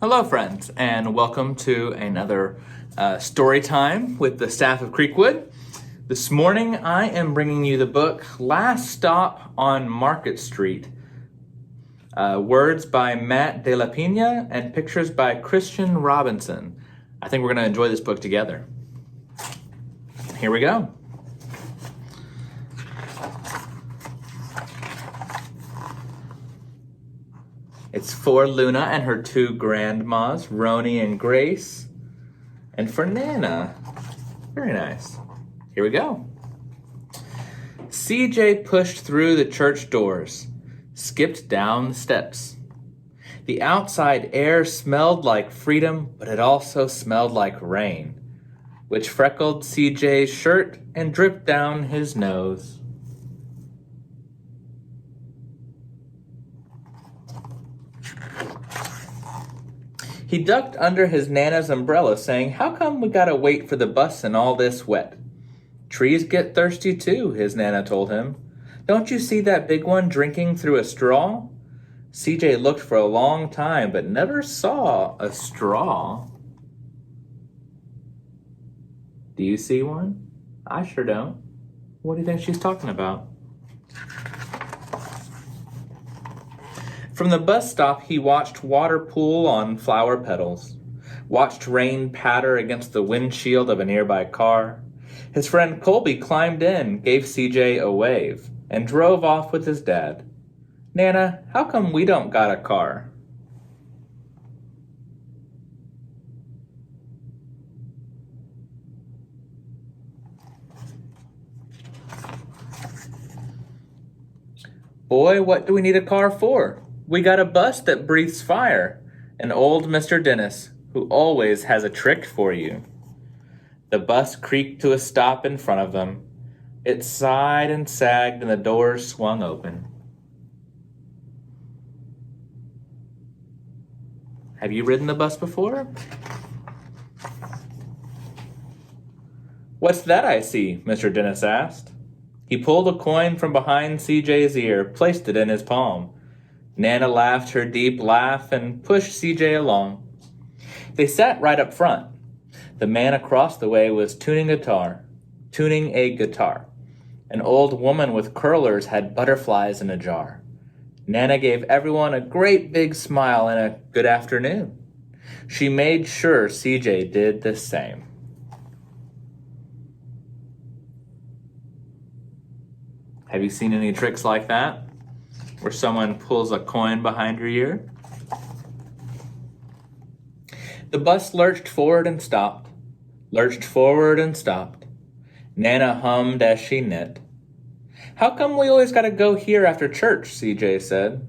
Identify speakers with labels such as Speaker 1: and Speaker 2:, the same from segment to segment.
Speaker 1: Hello, friends, and welcome to another story time with the staff of Creekwood. This morning, I am bringing you the book Last Stop on Market Street. Words by Matt De La Pina and pictures by Christian Robinson. I think we're going to enjoy this book together. Here we go. It's for Luna and her two grandmas, Roni and Grace, and for Nana. Very nice. Here we go. CJ pushed through the church doors, skipped down the steps. The outside air smelled like freedom, but it also smelled like rain, which freckled CJ's shirt and dripped down his nose. He ducked under his Nana's umbrella, saying, "How come we gotta wait for the bus in all this wet?" "Trees get thirsty too," his Nana told him. "Don't you see that big one drinking through a straw?" CJ looked for a long time, but never saw a straw. Do you see one? I sure don't. What do you think she's talking about? From the bus stop, he watched water pool on flower petals, watched rain patter against the windshield of a nearby car. His friend Colby climbed in, gave CJ a wave, and drove off with his dad. "Nana, how come we don't got a car?" "Boy, what do we need a car for? We got a bus that breathes fire, and old Mr. Dennis, who always has a trick for you." The bus creaked to a stop in front of them. It sighed and sagged, and the doors swung open. Have you ridden the bus before? "What's that I see?" Mr. Dennis asked. He pulled a coin from behind CJ's ear, placed it in his palm. Nana laughed her deep laugh and pushed CJ along. They sat right up front. The man across the way was tuning a guitar. An old woman with curlers had butterflies in a jar. Nana gave everyone a great big smile and a good afternoon. She made sure CJ did the same. Have you seen any tricks like that, where someone pulls a coin behind your ear? The bus lurched forward and stopped, lurched forward and stopped. Nana hummed as she knit. "How come we always gotta go here after church?" CJ said.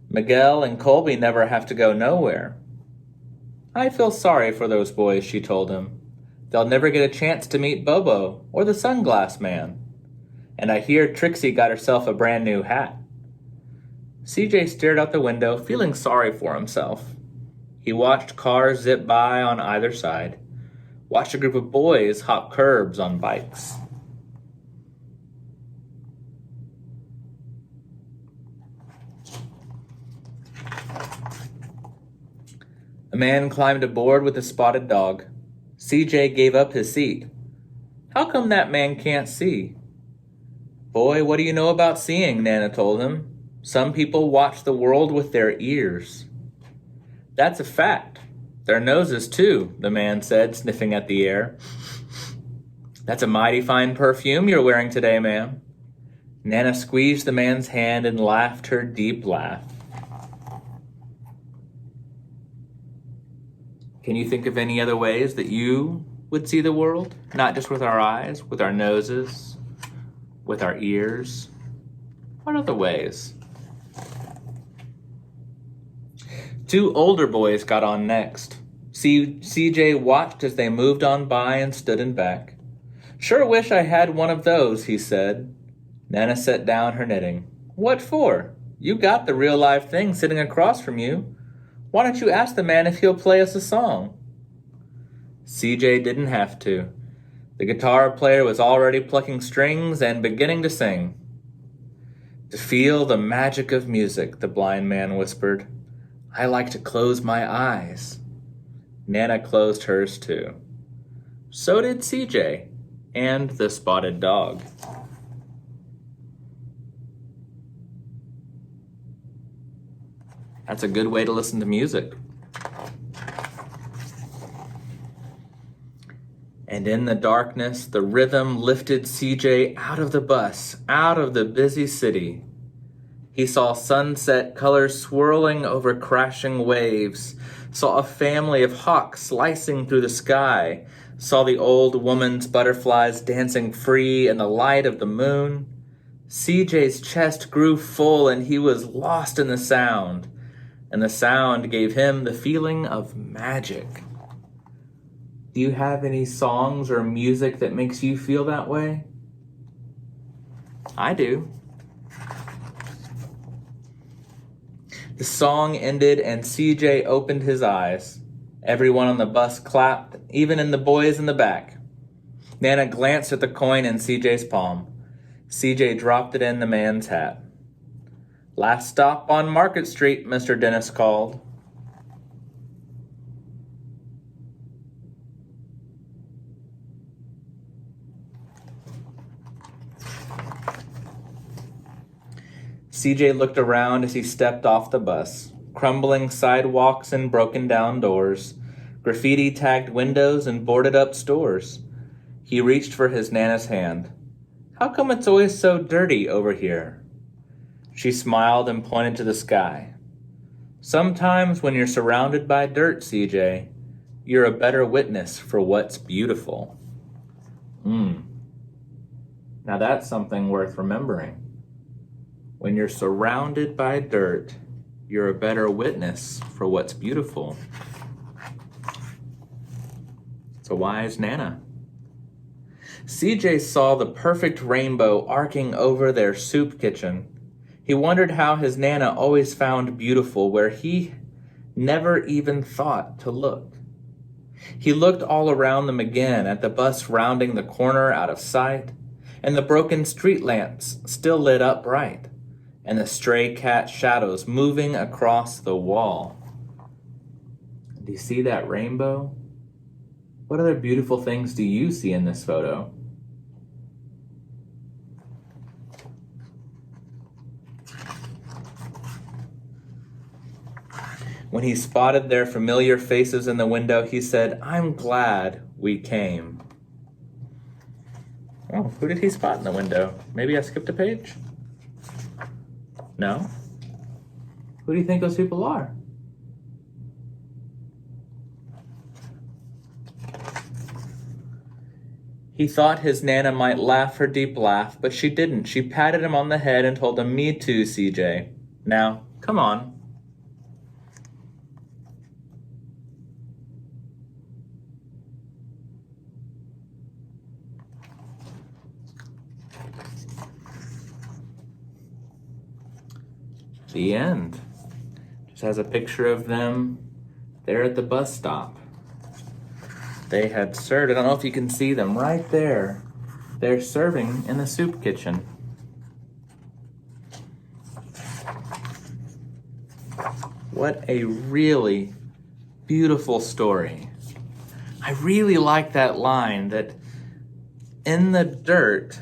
Speaker 1: "Miguel and Colby never have to go nowhere." "I feel sorry for those boys," she told him. "They'll never get a chance to meet Bobo or the sunglass man. And I hear Trixie got herself a brand new hat." CJ stared out the window, feeling sorry for himself. He watched cars zip by on either side, watched a group of boys hop curbs on bikes. A man climbed aboard with a spotted dog. CJ gave up his seat. "How come that man can't see?" "Boy, what do you know about seeing?" Nana told him. "Some people watch the world with their ears." "That's a fact. Their noses, too," the man said, sniffing at the air. "That's a mighty fine perfume you're wearing today, ma'am." Nana squeezed the man's hand and laughed her deep laugh. Can you think of any other ways that you would see the world? Not just with our eyes, with our noses, with our ears. What other ways? Two older boys got on next. CJ watched as they moved on by and stood in back. "Sure wish I had one of those," he said. Nana set down her knitting. "What for? You got the real live thing sitting across from you. Why don't you ask the man if he'll play us a song?" CJ didn't have to. The guitar player was already plucking strings and beginning to sing. "To feel the magic of music," the blind man whispered. I like to close my eyes. Nana closed hers too. So did CJ and the spotted dog. That's a good way to listen to music. And in the darkness, the rhythm lifted CJ out of the bus, out of the busy city. He saw sunset colors swirling over crashing waves, saw a family of hawks slicing through the sky, saw the old woman's butterflies dancing free in the light of the moon. CJ's chest grew full and he was lost in the sound, and the sound gave him the feeling of magic. Do you have any songs or music that makes you feel that way? I do. The song ended and CJ opened his eyes. Everyone on the bus clapped, even the boys in the back. Nana glanced at the coin in CJ's palm. CJ dropped it in the man's hat. Last stop on Market Street, Mr. Dennis called. CJ looked around as he stepped off the bus. Crumbling sidewalks and broken down doors, graffiti-tagged windows and boarded-up stores. He reached for his Nana's hand. How come it's always so dirty over here? She smiled and pointed to the sky. Sometimes when you're surrounded by dirt, CJ, you're a better witness for what's beautiful. Now that's something worth remembering. When you're surrounded by dirt, you're a better witness for what's beautiful. It's a wise Nana. CJ saw the perfect rainbow arcing over their soup kitchen. He wondered how his Nana always found beautiful where he never even thought to look. He looked all around them again at the bus rounding the corner out of sight, and the broken street lamps still lit up bright, and the stray cat shadows moving across the wall. Do you see that rainbow? What other beautiful things do you see in this photo? When he spotted their familiar faces in the window, he said, "I'm glad we came." Oh, who did he spot in the window? Maybe I skipped a page? No? Who do you think those people are? He thought his Nana might laugh her deep laugh, but she didn't. She patted him on the head and told him, "Me too, CJ. Now, come on." The end. Just has a picture of them there at the bus stop. They had served, I don't know if you can see them right there. They're serving in the soup kitchen. What a really beautiful story. I really like that line that in the dirt,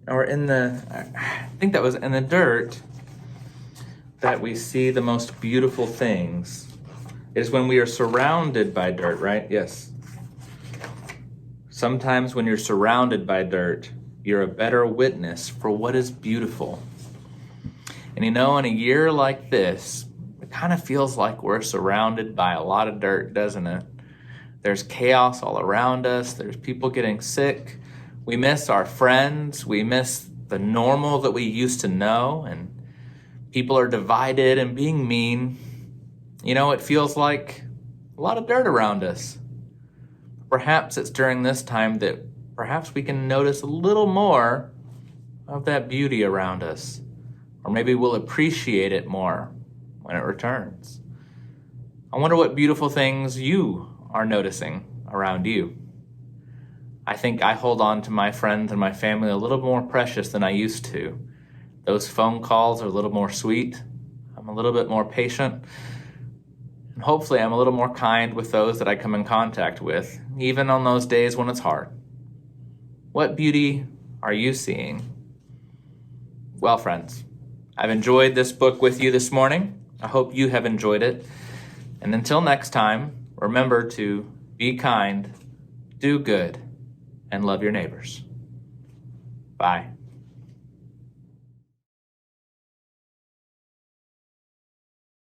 Speaker 1: I think that was in the dirt, that we see the most beautiful things. It is when we are surrounded by dirt, right? Yes. Sometimes when you're surrounded by dirt, you're a better witness for what is beautiful. And in a year like this, it kind of feels like we're surrounded by a lot of dirt, doesn't it? There's chaos all around us. There's people getting sick. We miss our friends. We miss the normal that we used to know, and people are divided and being mean. It feels like a lot of dirt around us. Perhaps it's during this time that perhaps we can notice a little more of that beauty around us. Or maybe we'll appreciate it more when it returns. I wonder what beautiful things you are noticing around you. I think I hold on to my friends and my family a little more precious than I used to. Those phone calls are a little more sweet. I'm a little bit more patient. And hopefully I'm a little more kind with those that I come in contact with, even on those days when it's hard. What beauty are you seeing? Well, friends, I've enjoyed this book with you this morning. I hope you have enjoyed it. And until next time, remember to be kind, do good, and love your neighbors. Bye.